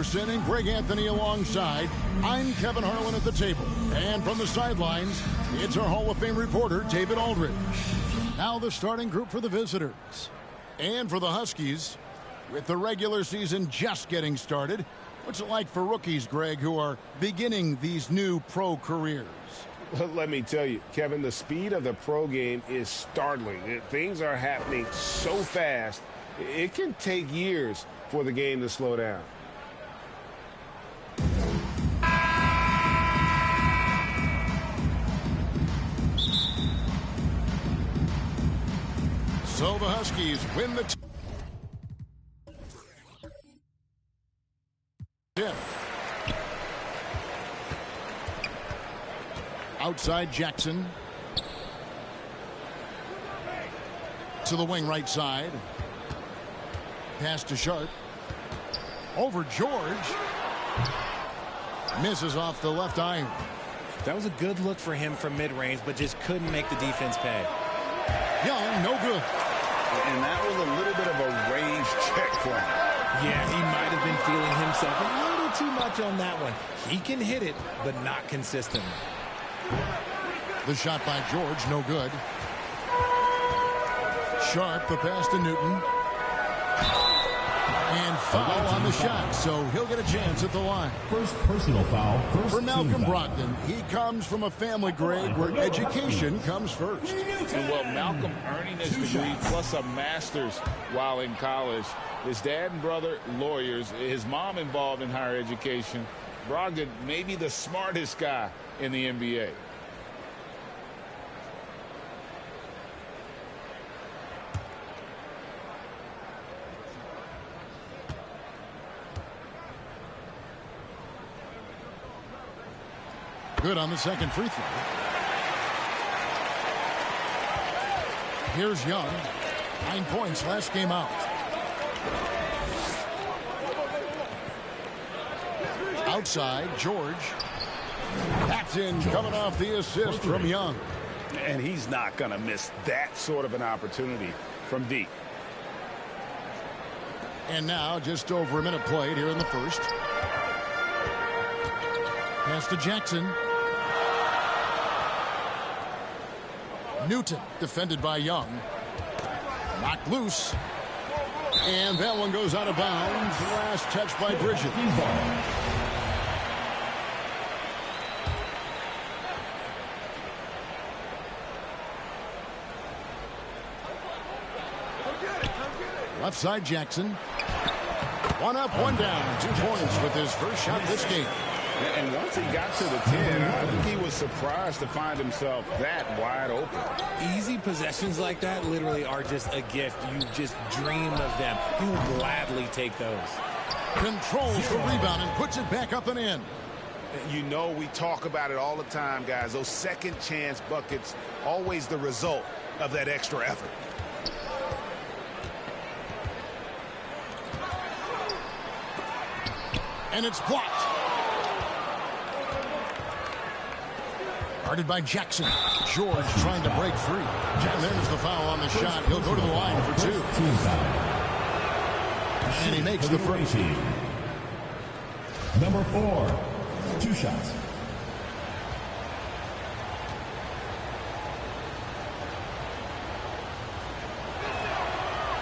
Anderson and Greg Anthony alongside. I'm Kevin Harlan at the table. And from the sidelines, it's our Hall of Fame reporter, David Aldridge. Now the starting group for the visitors. And for the Huskies, with the regular season just getting started, what's it like for rookies, Greg, who are beginning these new pro careers? Well, let me tell you, Kevin, the speed of the pro game is startling. Things are happening so fast, it can take years for the game to slow down. So the Huskies win the tip. Outside Jackson. To the wing right side. Pass to Sharp. Over George. Misses off the left iron. That was a good look for him from mid-range, but just couldn't make the defense pay. Young, no good. And that was a little bit of a range check for him. Yeah, he might have been feeling himself a little too much on that one. He can hit it, but not consistently. The shot by George, no good. Sharp, the pass to Newton. And foul on the shot, so he'll get a chance at the line. First personal foul. For Malcolm Brogdon, he comes from a family, Greg, where education comes first. And well, Malcolm earning his degree plus a master's while in college. His dad and brother, lawyers. His mom involved in higher education. Brogdon may be the smartest guy in the NBA. Good on the second free throw. Here's Young. 9 points last game out. Outside, George. Packed in, coming off the assist from Young. And he's not going to miss that sort of an opportunity from deep. And now just over a minute played here in the first. Pass to Jackson. Newton defended by Young. Knocked loose. And that one goes out of bounds. Last touch by Bridget. Left side Jackson. One up, one down. 2 points with his first shot this game. And once he got to the 10, I think he was surprised to find himself that wide open. Easy possessions like that literally are just a gift. You just dream of them. He'll gladly take those. Controls the rebound and puts it back up and in. You know, we talk about it all the time, guys. Those second chance buckets, always the result of that extra effort. And it's blocked. Guarded by Jackson. George trying to break free. And there's the foul on the shot. He'll go to the line for 2. And he makes the first. Number 4. 2 shots.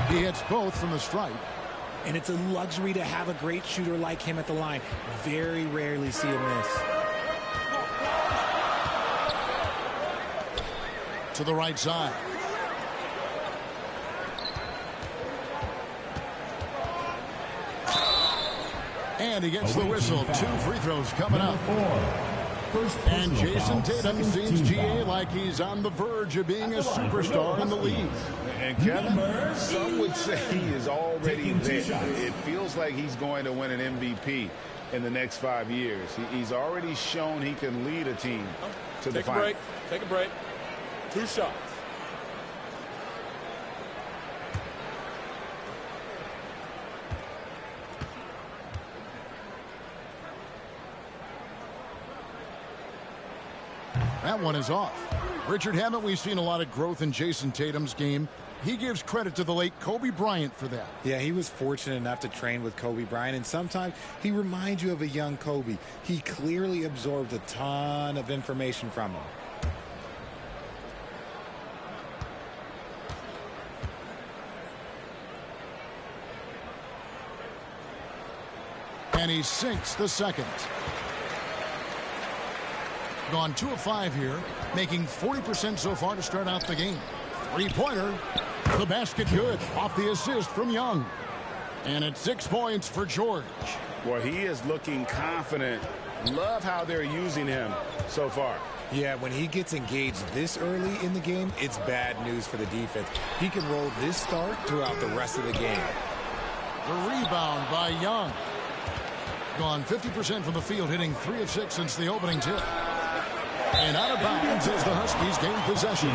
He hits both from the stripe. And it's a luxury to have a great shooter like him at the line. Very rarely see him miss. To the right side. And he gets the whistle. 2 free throws coming up. And Jason Tatum seems GA like he's on the verge of being a superstar in the league. And Kevin, some would say he is already there. It feels like he's going to win an MVP in the next 5 years. He's already shown he can lead a team to the final. Take a break. 2 shots. That one is off. Richard, haven't we seen a lot of growth in Jason Tatum's game? He gives credit to the late Kobe Bryant for that. Yeah, he was fortunate enough to train with Kobe Bryant, and sometimes he reminds you of a young Kobe. He clearly absorbed a ton of information from him. And he sinks the second. Gone 2 of 5 here, making 40% so far to start out the game. Three-pointer. The basket good. Off the assist from Young. And it's 6 points for George. Well, he is looking confident. Love how they're using him so far. Yeah, when he gets engaged this early in the game, it's bad news for the defense. He can roll this start throughout the rest of the game. The rebound by Young. Gone 50% from the field, hitting 3 of 6 since the opening tip. And out of bounds as the Huskies gain possession.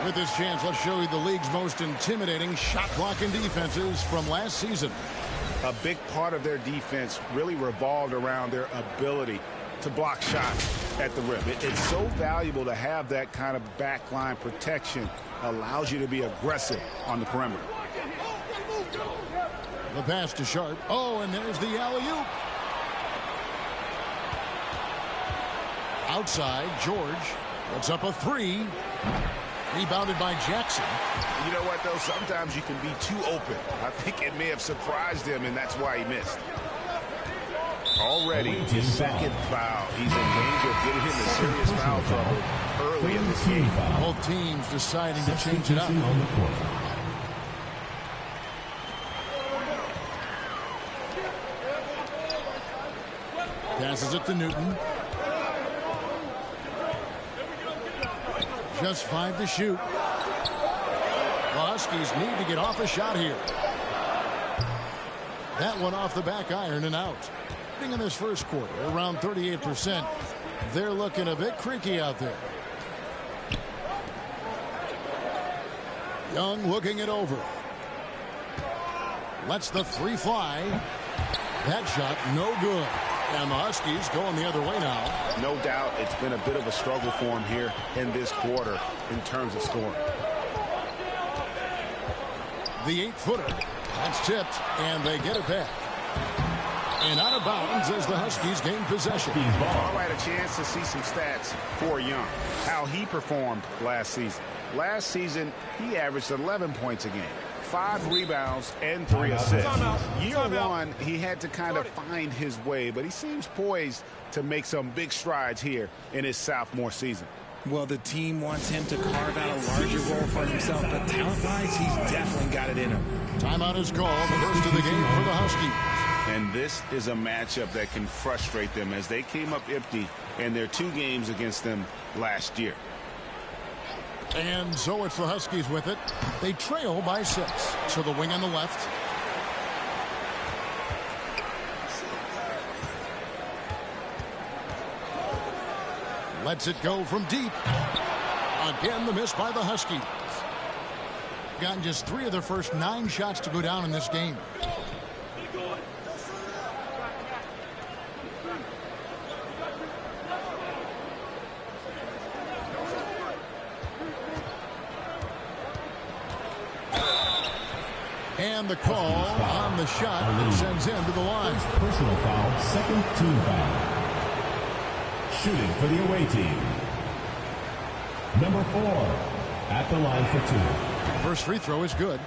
With this chance, let's show you the league's most intimidating shot blocking defenses from last season. A big part of their defense really revolved around their ability to block shots at the rim. It's so valuable to have that kind of backline protection. Allows you to be aggressive on the perimeter. The pass to Sharp. Oh, and there's the alley-oop. Outside, George puts up a 3. Rebounded by Jackson. You know what, though? Sometimes you can be too open. I think it may have surprised him, and that's why he missed. Already his second foul. He's in danger of getting into serious foul trouble early in this game. Both teams deciding to change it up. Passes it to Newton. Just 5 to shoot. The Huskies need to get off a shot here. That one off the back iron and out. In this first quarter, around 38%. They're looking a bit creaky out there. Young looking it over. Lets the 3 fly. That shot no good. And the Huskies going the other way now. No doubt it's been a bit of a struggle for him here in this quarter in terms of scoring. The 8-footer. That's tipped, and they get it back. And out of bounds as the Huskies gain possession. All right, a chance to see some stats for Young. How he performed last season. Last season, he averaged 11 points a game. 5 rebounds and 3 assists. Year one, he had to kind of find his way, but he seems poised to make some big strides here in his sophomore season. Well, the team wants him to carve out a larger role for himself, but talent-wise, he's definitely got it in him. Timeout is called, the first of the game for the Huskies. And this is a matchup that can frustrate them as they came up empty in their 2 games against them last year. And so it's the Huskies with it. They trail by 6. So the wing on the left. Lets it go from deep. Again, the miss by the Huskies. Gotten just 3 of their first 9 shots to go down in this game. And the call on the shot that sends him to the line. First personal foul, second team foul. Shooting for the away team. Number 4 at the line for 2. First free throw is good.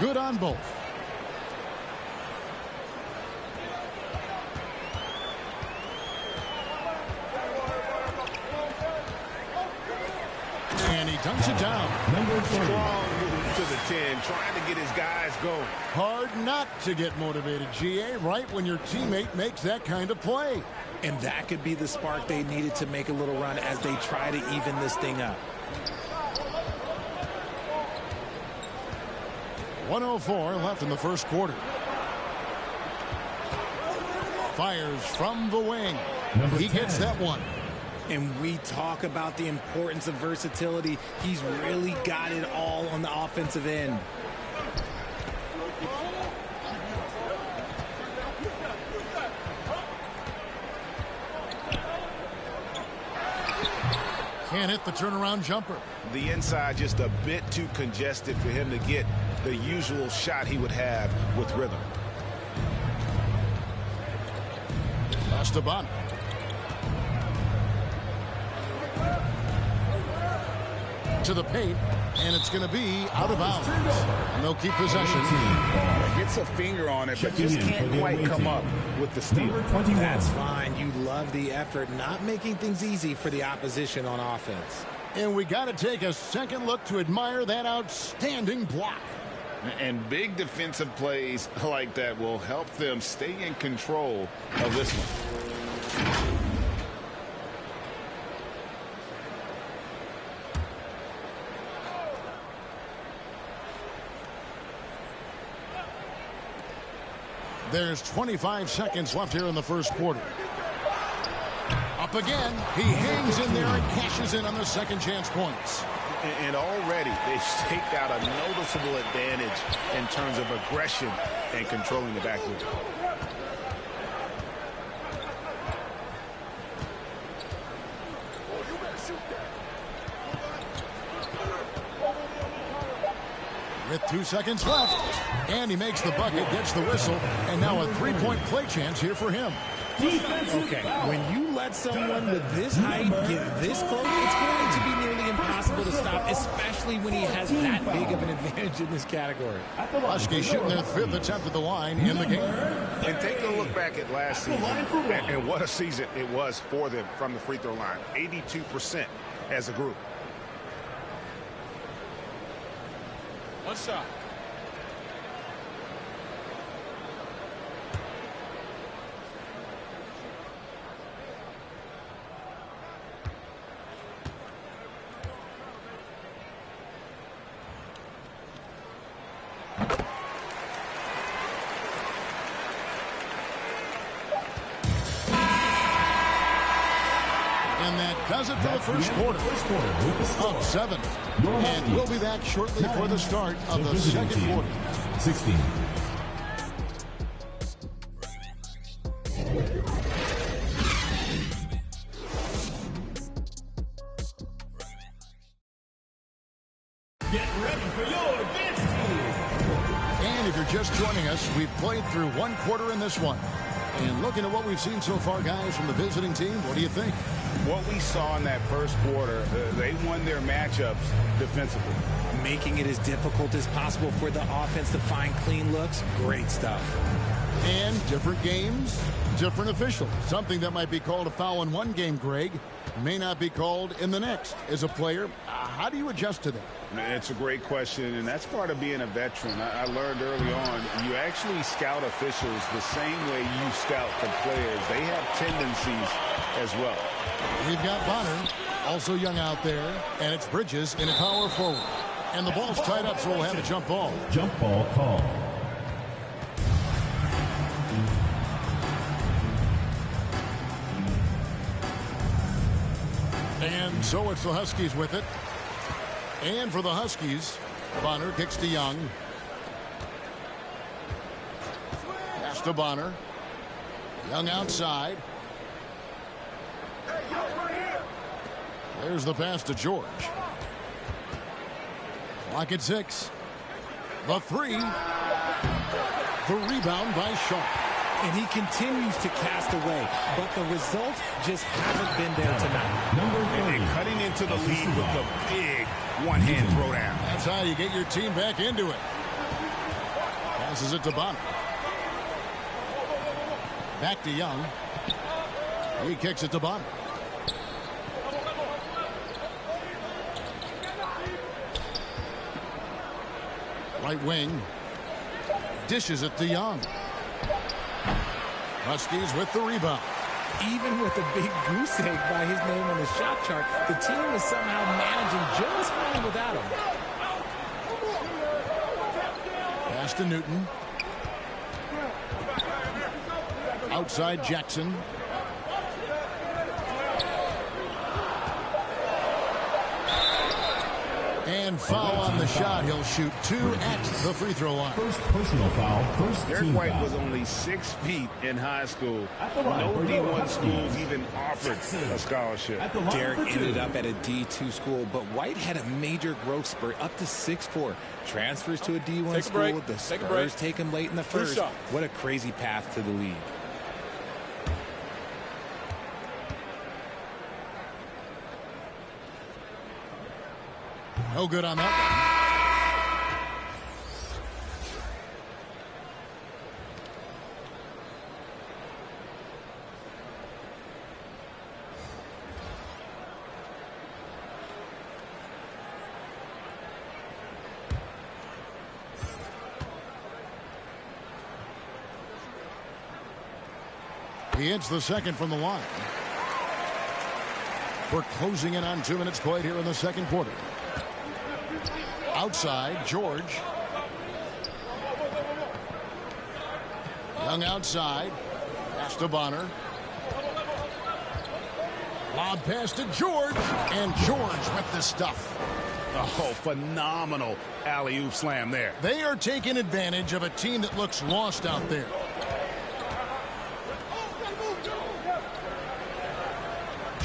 Good on both. And he dunks it down. Number 30. Strong move to the 10, trying to get his guys going. Hard not to get motivated, GA, right when your teammate makes that kind of play. And that could be the spark they needed to make a little run as they try to even this thing up. 1:04 left in the first quarter. Fires from the wing. He gets that one. And we talk about the importance of versatility. He's really got it all on the offensive end. Can't hit the turnaround jumper. The inside just a bit too congested for him to get the usual shot he would have with rhythm. Esteban. To the paint, and it's going to be out of bounds. And they'll keep possession. Gets a finger on it, but just can't quite come up with the steal. That's fine. You love the effort, not making things easy for the opposition on offense. And we got to take a second look to admire that outstanding block. And big defensive plays like that will help them stay in control of this one. There's 25 seconds left here in the first quarter. Up again. He hangs in there and cashes in on the second chance points. And already they've staked out a noticeable advantage in terms of aggression and controlling the backcourt. With 2 seconds left, and he makes the bucket, gets the whistle, and now a three-point play chance here for him. Okay, when you let someone with this height get this close, it's going to be nearly impossible to stop, especially when he has that big of an advantage in this category. Husky shooting their fifth attempt at the line in the game. And take a look back at last season, and what a season it was for them from the free throw line. 82% as a group. One shot. And that does it for the first quarter. Up 7. And we'll be back shortly for the start of the second quarter. 16. Get ready for your advance team. And if you're just joining us, we've played through one quarter in this one. And looking at what we've seen so far, guys, from the visiting team, what do you think? What we saw in that first quarter, they won their matchups defensively. Making it as difficult as possible for the offense to find clean looks. Great stuff. And different games, different officials. Something that might be called a foul in one game, Greg, may not be called in the next. As a player, how do you adjust to that? It's a great question, and that's part of being a veteran. I learned early on, you actually scout officials the same way you scout the players. They have tendencies as well. We've got Bonner, also young out there, and it's Bridges in a power forward. And the ball's tied up, so we'll have a jump ball. Jump ball call. And so it's the Huskies with it. And for the Huskies, Bonner kicks to Young. Pass to Bonner. Young outside. There's the pass to George. Clock at 6. The three. The rebound by Sharp. And he continues to cast away, but the results just haven't been there tonight. And they're cutting into the lead with a big one-hand throwdown. That's how you get your team back into it. Passes it to Bonner. Back to Young. He kicks it to Bonner. Right wing. Dishes it to Young. Huskies with the rebound. Even with a big goose egg by his name on the shot chart, the team is somehow managing just fine without him. Pass to Newton. Outside Jackson. And foul on the shot. He'll shoot 2 at the free throw line. First personal foul, first Derek team White foul. was only 6 feet in high school. At the line No for D1 Baylor schools even offered a scholarship. At the line Derek for 2. ended up at a D2 school, but White had a major growth spurt up to 6'4". Transfers to a D1 school. The Spurs take him late in the first. What a crazy path to the league. No good on that. He hits the second from the line. We're closing in on 2 minutes played here in the second quarter. Outside, George. Young outside. Pass to Bonner. Lob pass to George. And George with the stuff. Oh, phenomenal alley-oop slam there. They are taking advantage of a team that looks lost out there.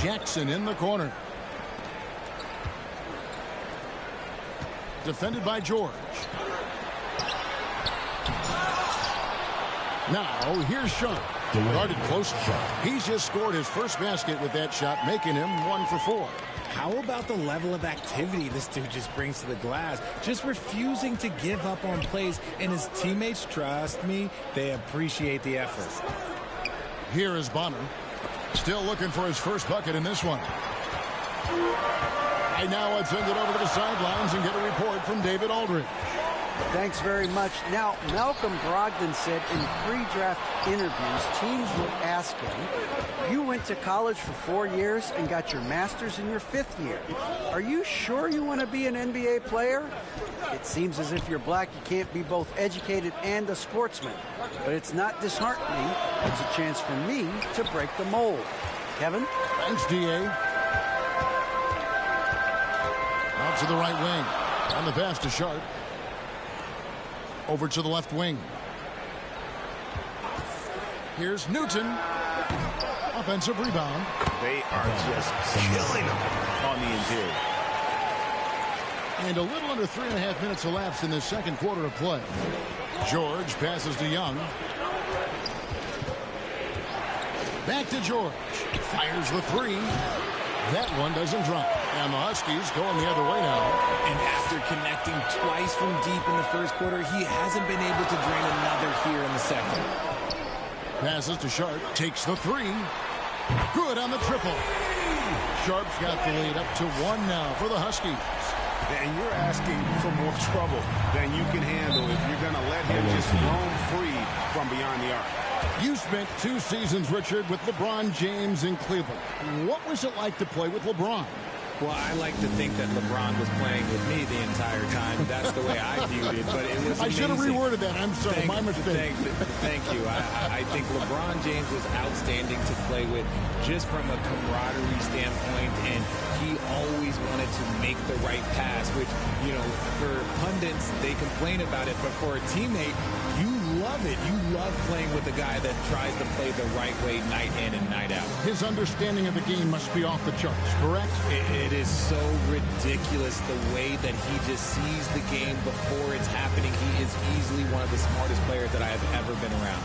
Jackson in the corner. Defended by George. Now, here's Sharp. Guarded close. He's just scored his first basket with that shot, making him 1 for 4. How about the level of activity this dude just brings to the glass? Just refusing to give up on plays, and his teammates, trust me, they appreciate the effort. Here is Bonner. Still looking for his first bucket in this one. Right now, let's send it over to the sidelines and get a report from David Aldridge. Thanks very much. Now, Malcolm Brogdon said in pre-draft interviews, teams would ask him, you went to college for 4 years and got your master's in your 5th year. Are you sure you want to be an NBA player? It seems as if you're black, you can't be both educated and a sportsman. But it's not disheartening. It's a chance for me to break the mold. Kevin? Thanks, D.A. Out to the right wing. On the pass to Sharp. Over to the left wing. Here's Newton. Offensive rebound. They are just killing them on the interior. And a little under 3.5 minutes elapsed in the second quarter of play. George passes to Young. Back to George. Fires the 3. That one doesn't drop. And the Huskies going the other way now. And after connecting twice from deep in the first quarter, he hasn't been able to drain another here in the second. Passes to Sharp. Takes the 3. Good on the triple. Sharp's got the lead up to 1 now for the Huskies. And you're asking for more trouble than you can handle if you're going to let him just roam free from beyond the arc. You spent 2 seasons, Richard, with LeBron James in Cleveland. What was it like to play with LeBron? Well, I like to think that LeBron was playing with me the entire time. That's the way I viewed it, but it was amazing. I should have reworded that. I'm sorry, my mistake. Thank you. I think LeBron James was outstanding to play with just from a camaraderie standpoint, and he always wanted to make the right pass, which, you know, for pundits, they complain about it, but for a teammate, you love it. You love playing with a guy that tries to play the right way night in and night out. His understanding of the game must be off the charts, correct? It is so ridiculous the way that he just sees the game before it's happening. He is easily one of the smartest players that I have ever been around.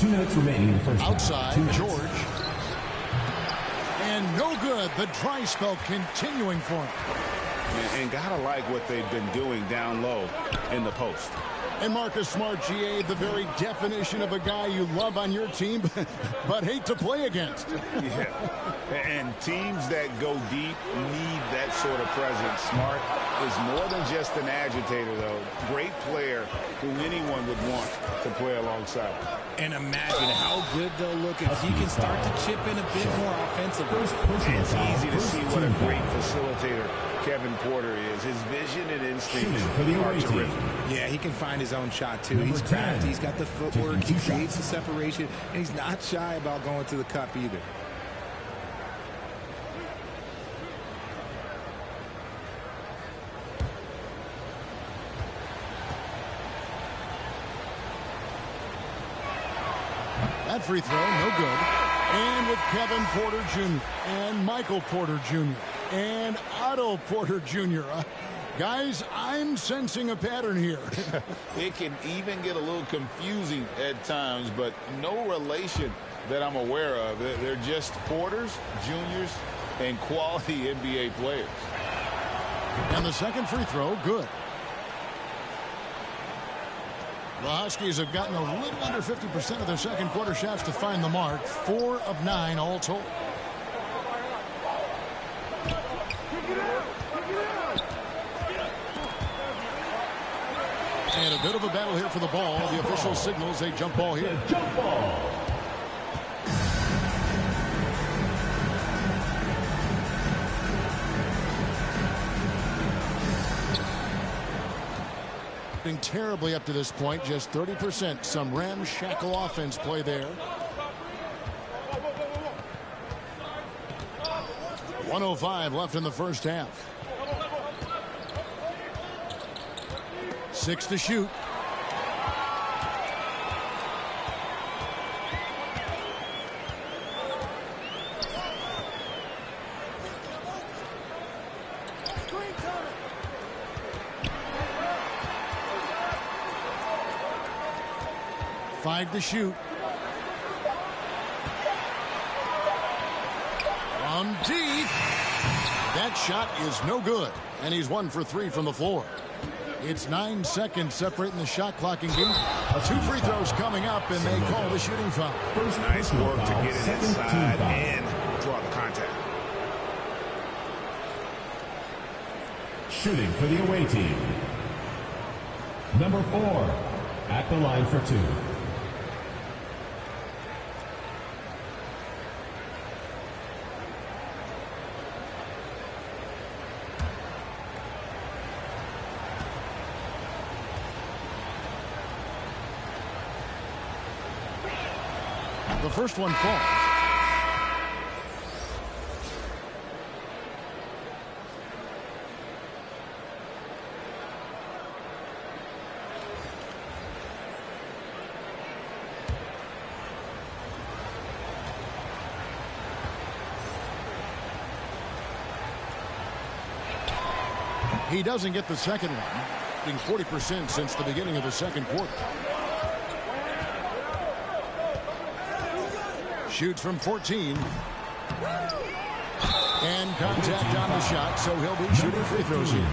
2 minutes remaining in the first half. Outside, 2 minutes. George. And no good. The dry spell continuing for him. And gotta like what they've been doing down low in the post. And Marcus Smart, GA, the very definition of a guy you love on your team, but hate to play against. Yeah. And teams that go deep need that sort of presence. Smart is more than just an agitator, though. Great player who anyone would want to play alongside. And imagine how good they'll look if he can start to chip in a bit more offensively. It's easy to see what a great facilitator Kevin Porter is. His vision and instincts are terrific. Yeah, he can find his own shot, too. He's crafty. He's got the footwork. He creates the separation. And he's not shy about going to the cup either. That free throw, no good. And with Kevin Porter Jr. and Michael Porter Jr. and Otto Porter Jr. Guys, I'm sensing a pattern here. It can even get a little confusing at times, but no relation that I'm aware of. They're just Porters, Juniors, and quality NBA players. And the second free throw, good. The Huskies have gotten a little under 50% of their second quarter shots to find the mark. 4 of 9 all told. And a bit of a battle here for the ball. The official signals a jump ball here. Jump ball. Been terribly up to this point, just 30%. Some ramshackle offense play there. 1:05 left in the first half. 6 to shoot. Five to shoot. From deep. That shot is no good. And he's 1 for 3 from the floor. It's 9 seconds separating the shot clock and game. 2 free throws coming up, and they call the shooting foul. Nice work to get it inside and draw the contact. Shooting for the away team. Number 4 at the line for 2. The first one falls. He doesn't get the second one, being 40% since the beginning of the second quarter. Shoots from 14. And contact on the shot, so he'll be shooting free throws here.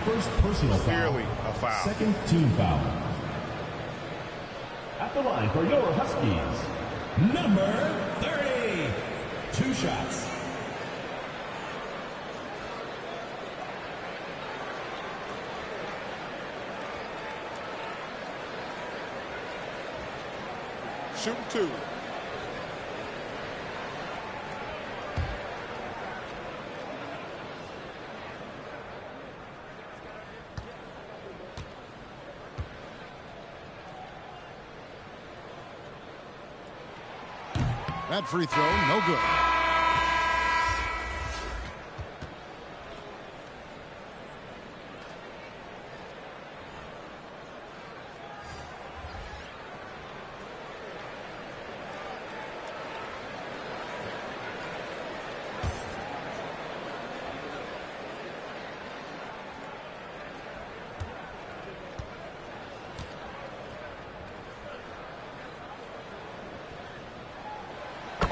First personal foul. Clearly a foul. Second team foul. At the line for your Huskies, number 30. 2 shots. Shoot 2. That free throw, no good.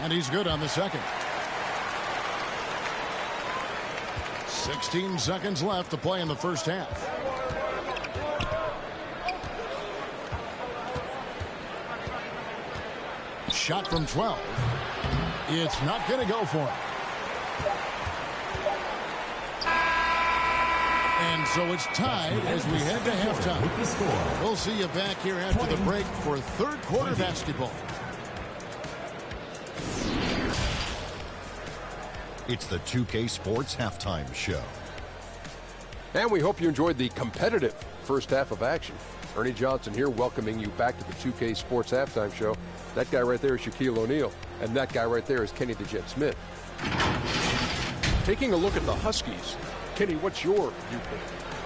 And he's good on the second. 16 seconds left to play in the first half. Shot from 12. It's not going to go for him. And so it's tied as we head to halftime. We'll see you back here after the break for third quarter basketball. It's the 2K Sports Halftime Show. And we hope you enjoyed the competitive first half of action. Ernie Johnson here welcoming you back to the 2K Sports Halftime Show. That guy right there is Shaquille O'Neal, and that guy right there is Kenny the Jet Smith. Taking a look at the Huskies, Kenny, what's your viewpoint?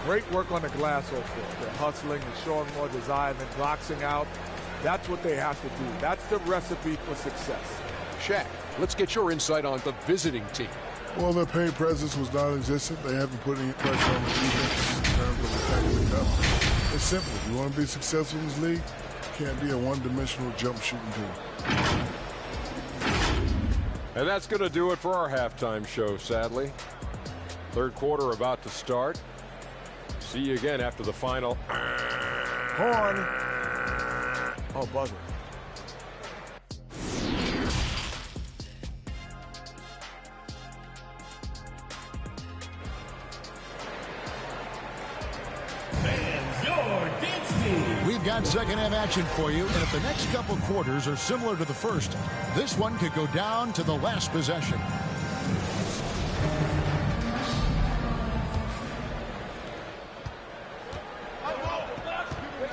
Great work on the glass so far. They're hustling and showing more desire than boxing out. That's what they have to do. That's the recipe for success. Shaq, let's get your insight on the visiting team. Well, their paint presence was non-existent. They haven't put any pressure on the defense in terms of attacking the cup. It's simple. If you want to be successful in this league, you can't be a one-dimensional jump shooting team. And that's going to do it for our halftime show, sadly. Third quarter about to start. See you again after the final. Horn. Oh, buzzer. We've got second half action for you, and if the next couple quarters are similar to the first, this one could go down to the last possession.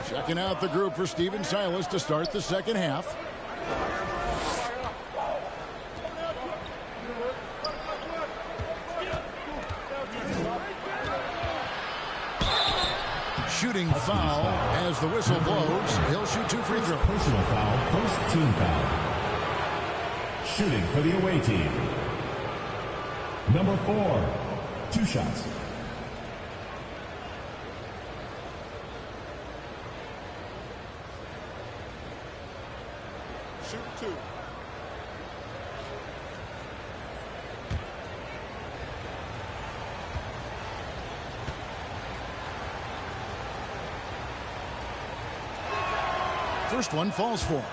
Checking out the group for Stephen Silas to start the second half. Shooting foul as the whistle blows. He'll shoot 2 free throws. Personal foul, first team foul. Shooting for the away team. Number 4, 2 shots. Shoot 2. First one falls for him.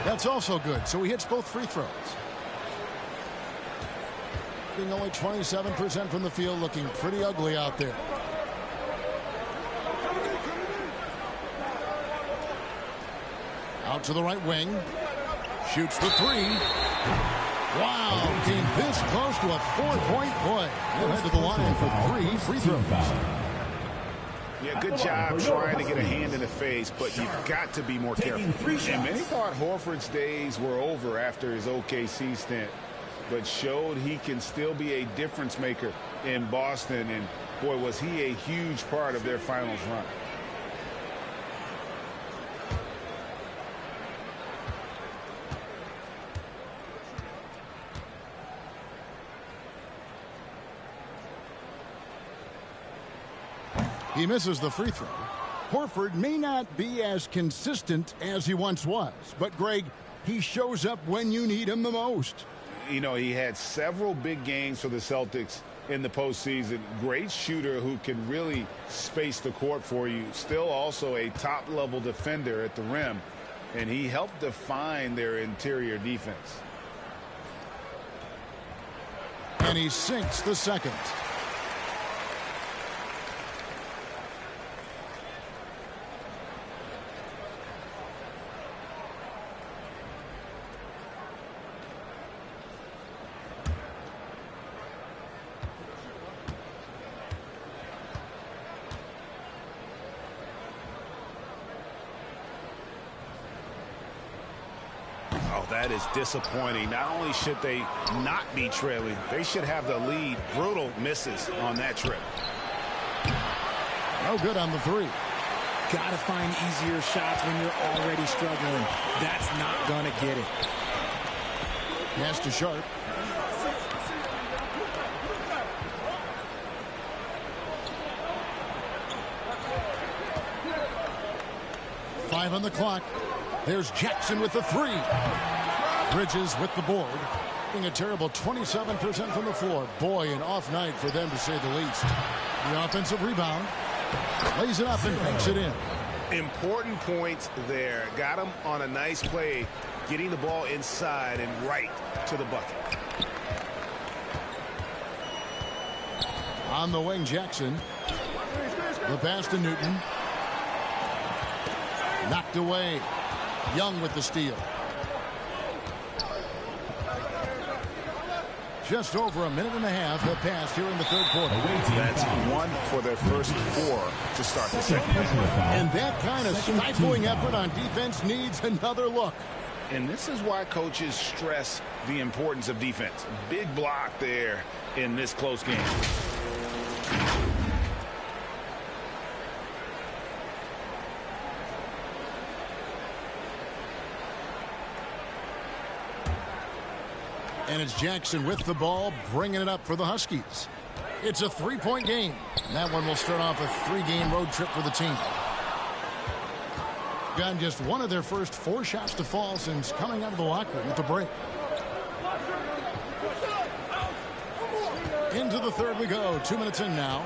That's also good, so he hits both free throws. Being only 27% from the field, looking pretty ugly out there. Out to the right wing. Shoots the 3. Wow, came this close to a 4-point play. He'll head to the line for 3 free throws. Yeah, good job trying to get a hand in the face, but you've got to be more careful. And many thought Horford's days were over after his OKC stint, but showed he can still be a difference maker in Boston. And, boy, was he a huge part of their finals run. He misses the free throw. Horford may not be as consistent as he once was, but, Greg, he shows up when you need him the most. You know, he had several big games for the Celtics in the postseason. Great shooter who can really space the court for you. Still also a top-level defender at the rim, and he helped define their interior defense. And he sinks the second. That is disappointing. Not only should they not be trailing, they should have the lead. Brutal misses on that trip. No good on the 3. got to find easier shots when you're already struggling. That's not going to get it. Pass to Sharp. Five on the clock. There's Jackson with the three. Bridges with the board. Being a terrible 27% from the floor. Boy, an off night for them to say the least. The offensive rebound. Lays it up and banks it in. Important points there. Got him on a nice play, getting the ball inside and right to the bucket. On the wing, Jackson. The pass to Newton. Knocked away. Young with the steal. Just over a minute and a half have passed here in the third quarter. That's one for their first four to start the second. And that kind of stifling effort on defense needs another look. And this is why coaches stress the importance of defense. Big block there in this close game. And it's Jackson with the ball, bringing it up for the Huskies. It's a three-point game. That one will start off a three-game road trip for the team. Gotten just one of their first 4 shots to fall since coming out of the locker room at the break. Into the third we go. 2 minutes in now.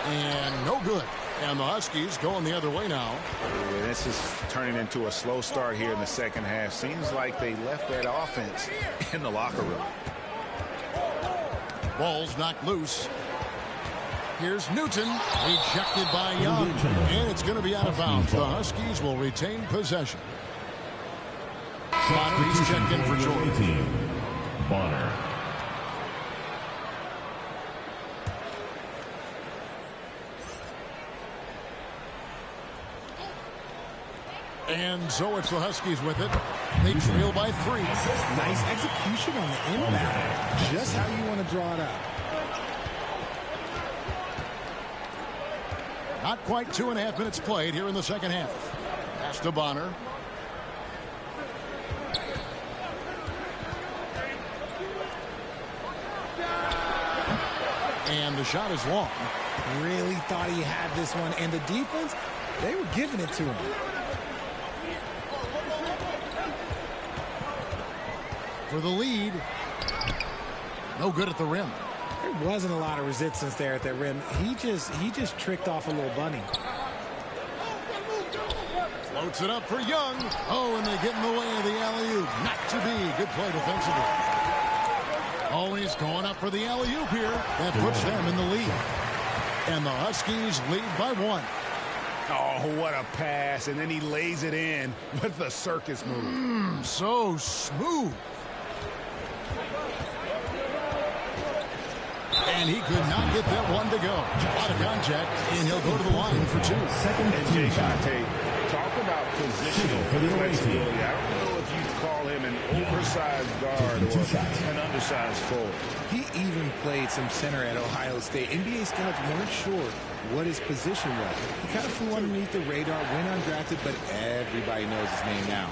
And no good. And the Huskies going the other way now. Yeah, this is turning into a slow start here in the second half. Seems like they left that offense in the locker room. Ball's knocked loose. Here's Newton. Rejected by Young. And it's going to be out of bounds. The Huskies will retain possession. Bonner, he's checked in for Jordan. Bonner. And so it's the Huskies with it. They trail by 3. Nice execution on the inbound. Just how you want to draw it up. Not quite 2.5 minutes played here in the second half. Pass to Bonner. And the shot is long. Really thought he had this one. And the defense, they were giving it to him. For the lead. No good at the rim. There wasn't a lot of resistance there at that rim. He just tricked off a little bunny. Floats it up for Young. Oh, and they get in the way of the alley-oop. Not to be. Good play defensively. Oh, he's going up for the alley-oop here. That puts them in the lead. And the Huskies lead by 1. Oh, what a pass. And then he lays it in with the circus move. So smooth. And he could not get that one to go. A lot of contact, and he'll go to the line for 2. And Jay Shante, talk about positional flexibility. I don't know if you'd call him an oversized guard or an undersized forward. He even played some center at Ohio State. NBA scouts weren't sure what his position was. He kind of flew underneath the radar, went undrafted, but everybody knows his name now.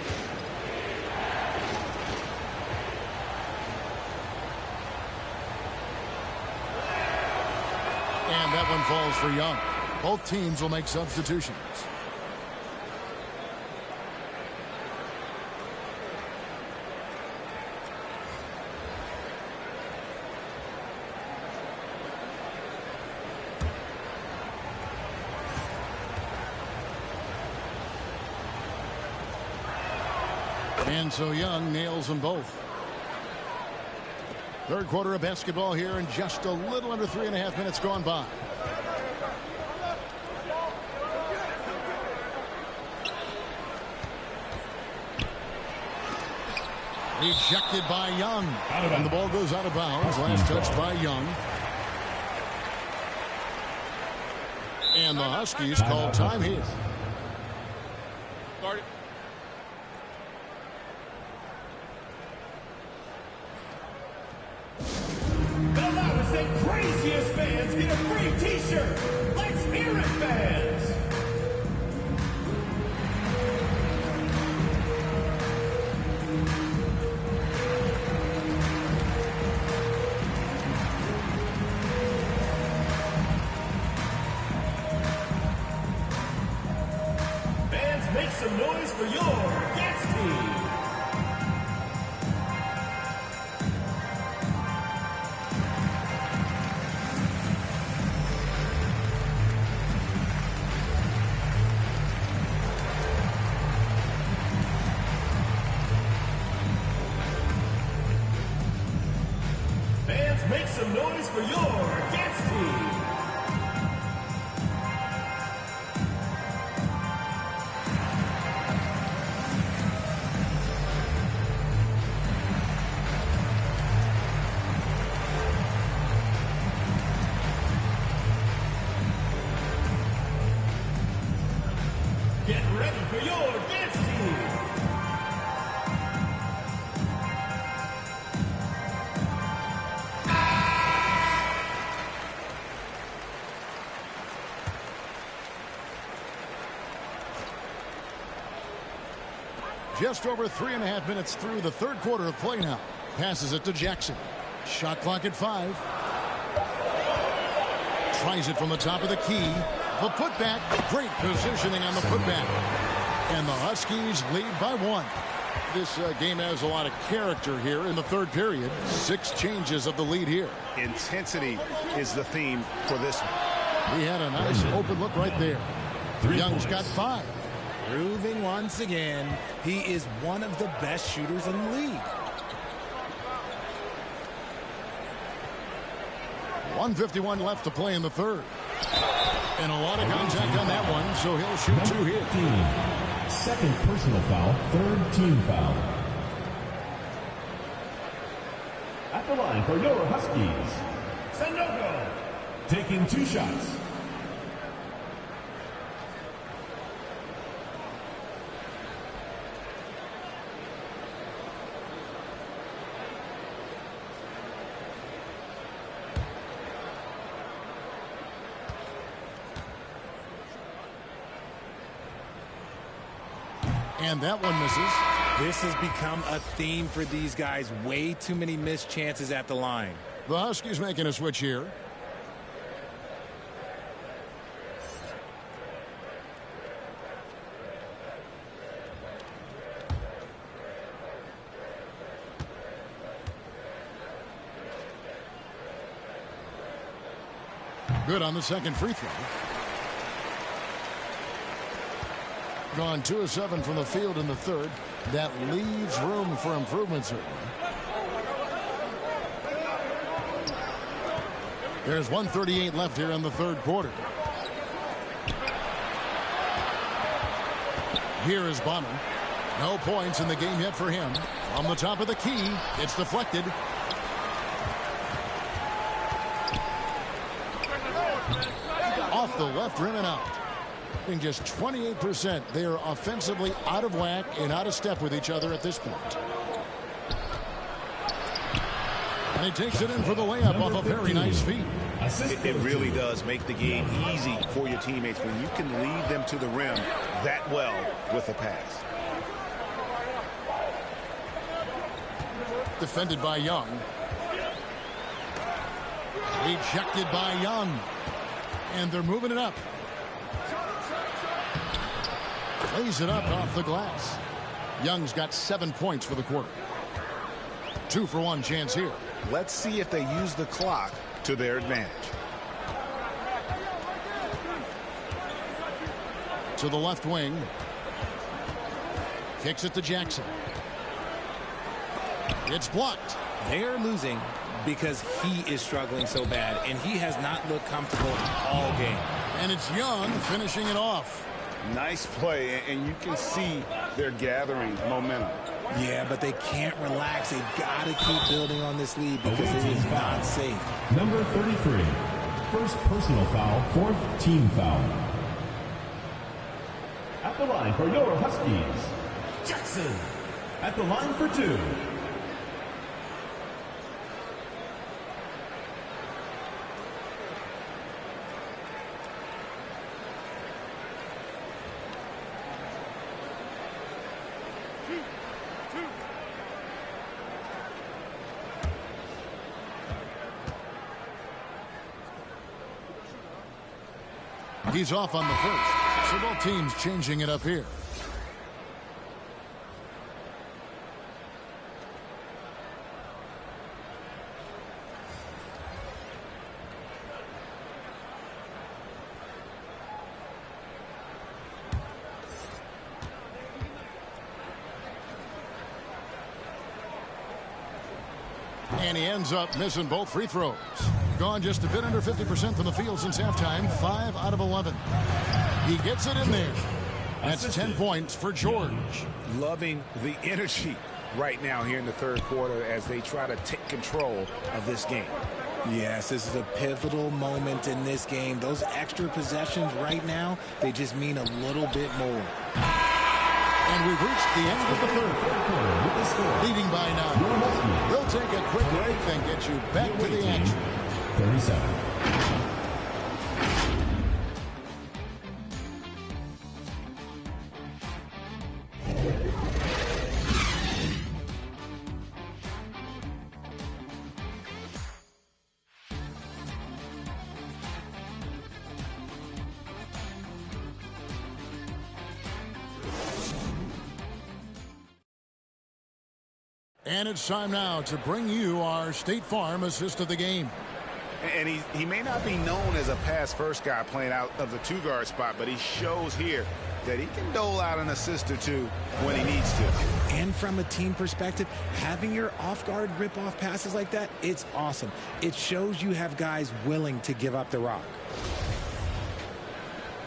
And that one falls for Young. Both teams will make substitutions. And so Young nails them both. Third quarter of basketball here, and just a little under 3.5 minutes gone by. Rejected by Young. And the ball goes out of bounds. Last touch by Young. And the Huskies call time here. The loudest and craziest fans get a free t-shirt. Let's hear it for your Gets team. Fans, make some noise for your Gets team. Get ready for your Gets team. Just over 3.5 minutes through the third quarter of play now. Passes it to Jackson. Shot clock at 5. Tries it from the top of the key. The putback. Great positioning on the putback. And the Huskies lead by 1. This game has a lot of character here in the third period. 6 changes of the lead here. Intensity is the theme for this one. He had a nice open look right there. Young's got 5. Proving once again, he is one of the best shooters in the league. 1:51 left to play in the third. And a lot of contact on that one, so he'll shoot 2 here. Second personal foul, third team foul. At the line for your Huskies, Sanogo, taking 2 shots. And that one misses. This has become a theme for these guys. Way too many missed chances at the line. The Huskies making a switch here. Good on the second free throw. Gone 2 of 7 from the field in the third. That leaves room for improvement, certainly. There's 1:38 left here in the third quarter. Here is Bonner. No points in the game yet for him. On the top of the key, it's deflected. Off the left rim and out. In just 28%, they are offensively out of whack and out of step with each other at this point. And he takes it in for the layup off a very nice feed. It really does make the game easy for your teammates when you can lead them to the rim that well with a pass. Defended by Young. Rejected by Young. And they're moving it up. Lays it up off the glass. Young's got 7 points for the quarter. 2 for 1 chance here. Let's see if they use the clock to their advantage. To the left wing. Kicks it to Jackson. It's blocked. They're losing because he is struggling so bad, and he has not looked comfortable all game. And it's Young finishing it off. Nice play, and you can see they're gathering momentum. Yeah, but they can't relax. They've got to keep building on this lead because it is not safe. Number 33, first personal foul, fourth team foul. At the line for your Huskies, Jackson. At the line for 2. He's off on the first. So both teams changing it up here. And he ends up missing both free throws. Gone just a bit under 50% from the field since halftime. 5 out of 11. He gets it in there. That's 10 points for George. Loving the energy right now here in the third quarter as they try to take control of this game. Yes, this is a pivotal moment in this game. Those extra possessions right now, they just mean a little bit more. And we've reached the end of the third. Leading by 9. We'll take a quick break and get you back to the action. 37. And it's time now to bring you our State Farm assist of the game. And he may not be known as a pass-first guy playing out of the two-guard spot, but he shows here that he can dole out an assist or two when he needs to. And from a team perspective, having your off-guard rip-off passes like that, it's awesome. It shows you have guys willing to give up the rock.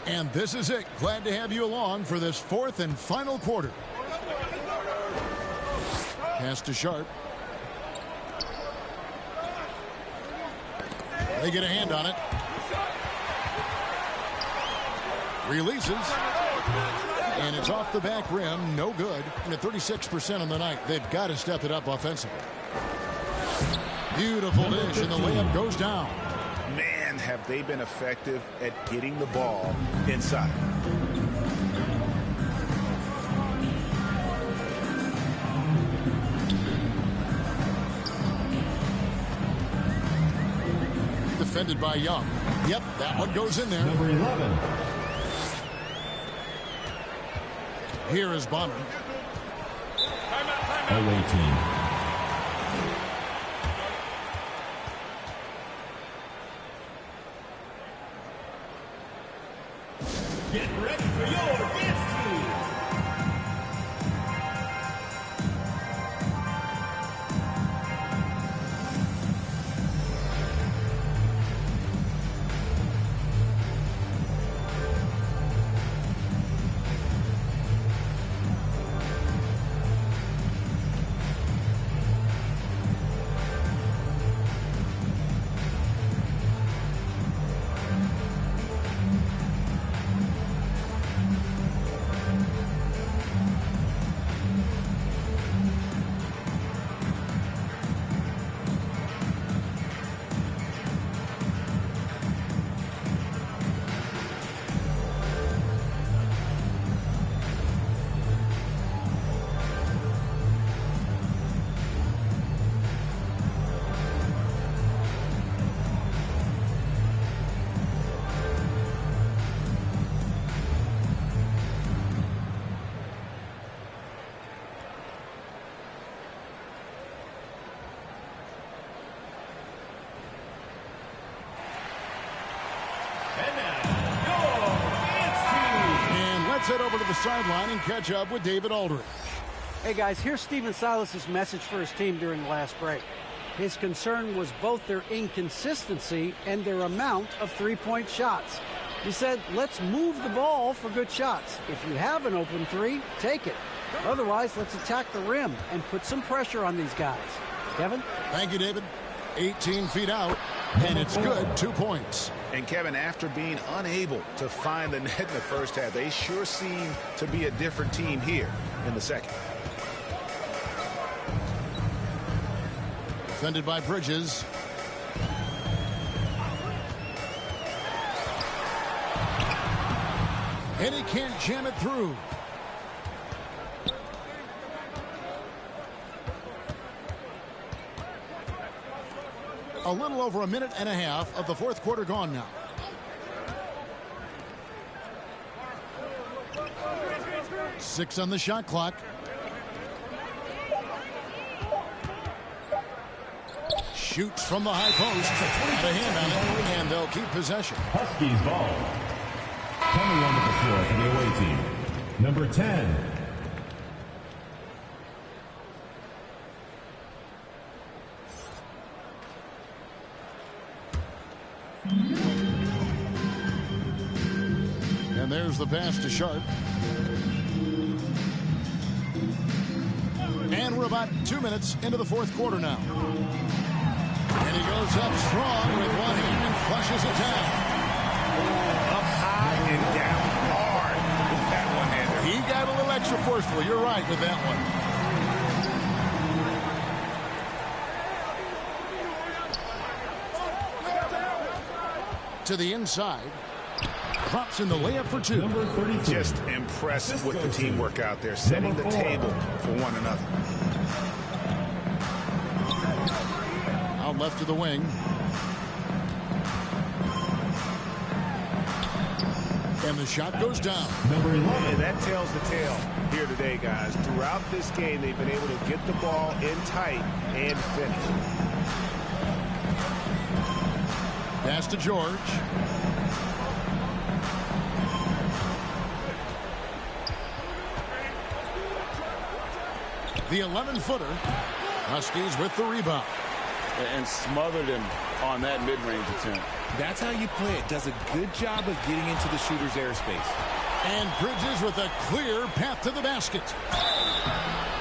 And this is it. Glad to have you along for this fourth and final quarter. Pass to Sharp. They get a hand on it. Releases. And it's off the back rim. No good. And at 36% on the night. They've got to step it up offensively. Beautiful dish, and the layup goes down. Man, have they been effective at getting the ball inside. Defended by Young. Yep, that one goes in there. Number 11. Here is Bonner. Away team. Get ready for your dance team. Head over to the sideline and catch up with David Aldridge. Hey guys, here's Stephen Silas's message for his team during the last break. His concern was both their inconsistency and their amount of three-point shots. He said, let's move the ball for good shots. If you have an open three, take it. Otherwise, let's attack the rim and put some pressure on these guys. Kevin? Thank you, David. 18 feet out, and it's good. 2 points. And Kevin, after being unable to find the net in the first half, they sure seem to be a different team here in the second. Defended by Bridges. And he can't jam it through. A little over a minute and a half of the fourth quarter gone now. Six on the shot clock. Shoots from the high post. Got a hand on it, and they'll keep possession. Huskies ball. Coming onto the floor for the away team, number 10. And there's the pass to Sharp. And we're about 2 minutes into the fourth quarter now. And he goes up strong with one hand and flushes it down. Up high and down hard with that one-hander. He got a little extra forceful. You're right with that one. To the inside. Drops in the layup for two. Number 32. Just impressed with the teamwork out there, setting the table for one another. Out left to the wing. And the shot goes down. Number 11. And that tells the tale here today, guys. Throughout this game, they've been able to get the ball in tight and finish. Pass to George. The 11-footer. Huskies with the rebound. And smothered him on that mid-range attempt. That's how you play it. Does a good job of getting into the shooter's airspace. And Bridges with a clear path to the basket.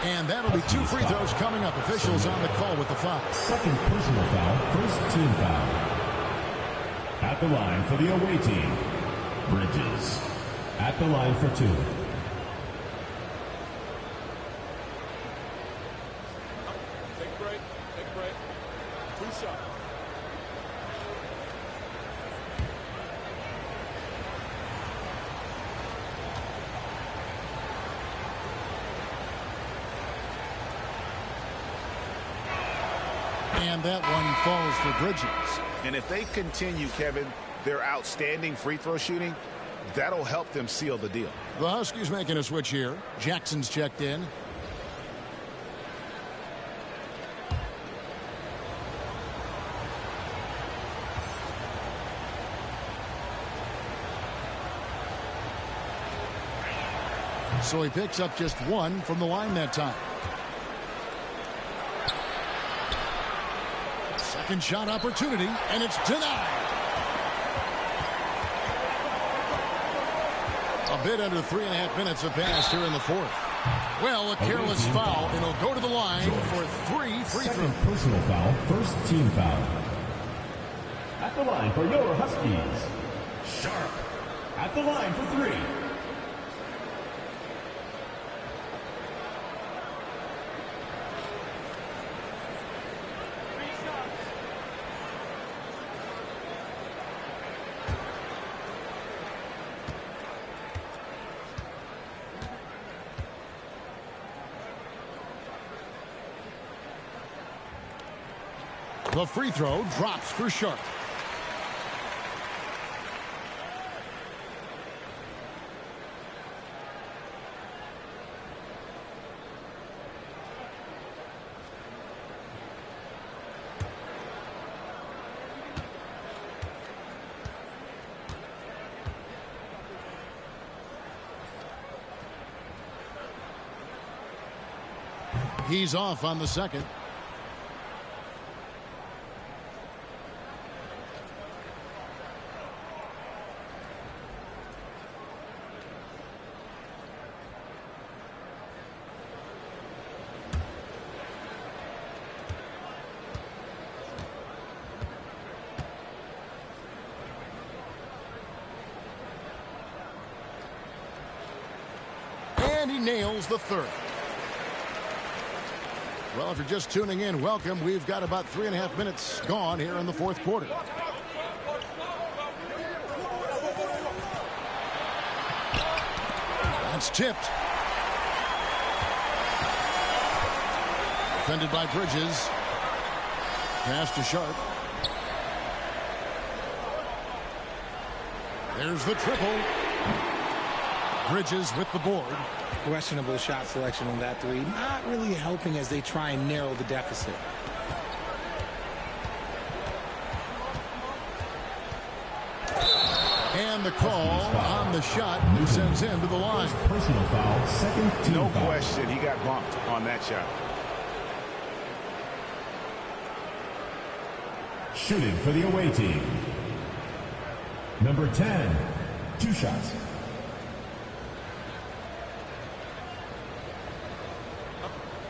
And that'll be 2 free throws coming up. Officials on the call with the foul. Second personal foul, first team foul. At the line for the away team, Bridges. At the line for 2. Take break. 2 shots. And that one falls for Bridges. And if they continue, Kevin, their outstanding free throw shooting, that'll help them seal the deal. The Huskies making a switch here. Jackson's checked in. So he picks up just 1 from the line that time. Second shot opportunity, and it's denied. A bit under 3.5 minutes have passed here in the fourth. Well, a careless foul, and he'll go to the line for 3 free throws. Second personal foul, first team foul. At the line for your Huskies, Sharp. At the line for 3. The free throw drops for Sharp. He's off on the second. And he nails the third. Well, if you're just tuning in, welcome. We've got about 3.5 minutes gone here in the fourth quarter. That's tipped. Defended by Bridges. Pass to Sharp. There's the triple. Bridges with the board. Questionable shot selection on that 3. Not really helping as they try and narrow the deficit. And the call on the shot sends him to the line. Personal foul, second team No foul. question, he got bumped on that shot. Shooting for the away team, Number 10, 2 shots.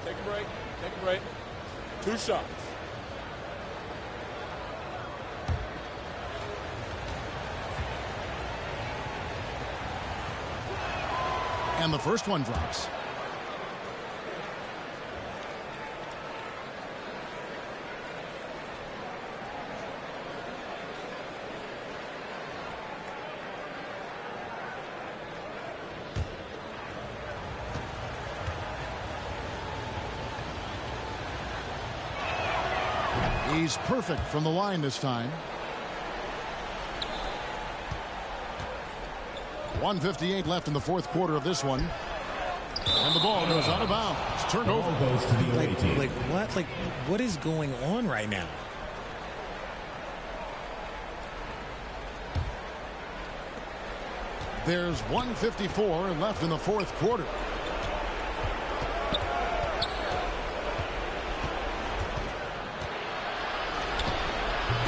Take a break. Take a break. 2 shots. And the first one drops. He's perfect from the line this time. 1:58 left in the fourth quarter of this one. And the ball goes out of bounds. It's turned over. Goes to the away team. What is going on right now? There's 1:54 left in the fourth quarter.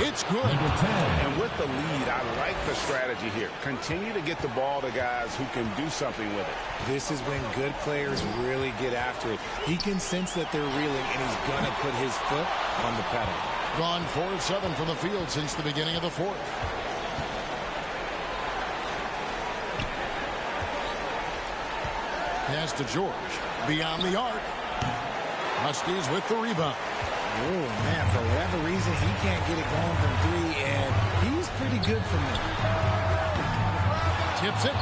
It's good. And with the lead, I like the strategy here. Continue to get the ball to guys who can do something with it. This is when good players really get after it. He can sense that they're reeling, and he's going to put his foot on the pedal. Gone 4-7 from the field since the beginning of the fourth. Pass to George. Beyond the arc. Huskies with the rebound. Oh, man, for whatever reason, he can't get it going from 3, and he's pretty good from there. Tips it.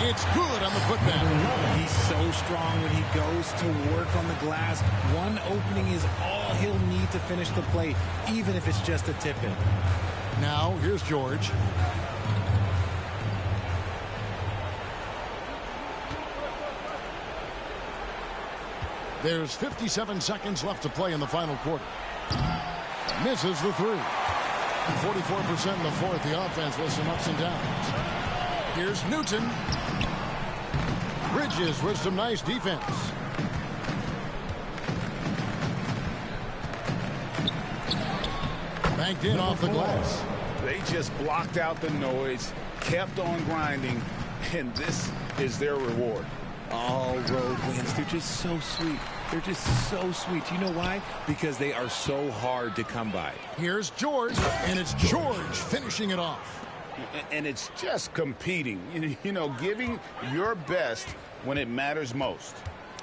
It's good on the putback. He's so strong when he goes to work on the glass. One opening is all he'll need to finish the play, even if it's just a tip-in. Now, here's George. There's 57 seconds left to play in the final quarter. Misses the 3. 44% in the fourth. The offense with some ups and downs. Here's Newton. Bridges with some nice defense. Banked in off the glass. They just blocked out the noise, kept on grinding, and this is their reward. All road wins. They're just so sweet. They're just so sweet. You know why? Because they are so hard to come by. Here's George, and it's George finishing it off. And it's just competing, you know, giving your best when it matters most.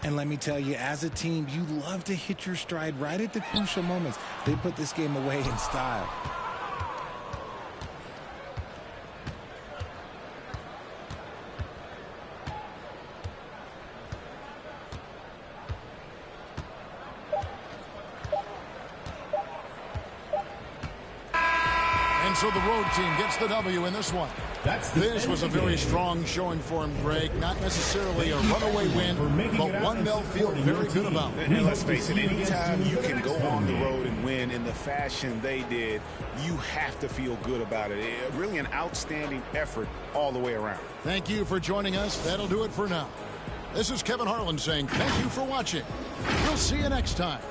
And let me tell you, as a team, you love to hit your stride right at the crucial moments. They put this game away in style. So the road team gets the W in this one. This was a very strong showing for him, Greg. Not necessarily a runaway win, but one they'll feel very good about. And let's face it, anytime you can go on the road and win in the fashion they did, you have to feel good about it. Really an outstanding effort all the way around. Thank you for joining us. That'll do it for now. This is Kevin Harlan saying thank you for watching. We'll see you next time.